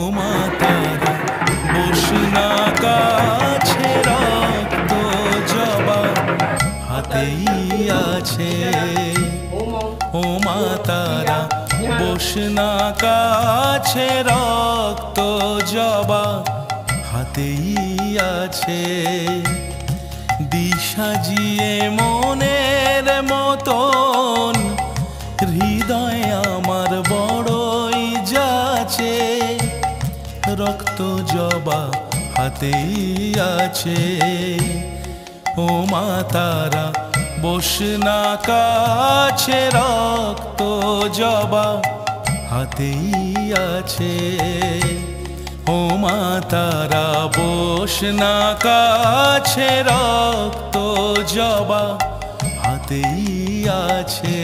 ও মা তারা বসনা কাছে রক্ত জবা হাতেই আছে। ও মা তারা বসনা কাছে রক্ত জবা হাতেই আছে। দিশাজিয়ে মনের মতন হৃদয় আমার বড়ই যাচ্ছে। রক্ত জবা হাতেই আছে। ও মা তারা বসনা কাছে রক্ত জবা হাতেই আছে। ও মা তারা বসনা কাছে রক্ত জবা হাতেই আছে।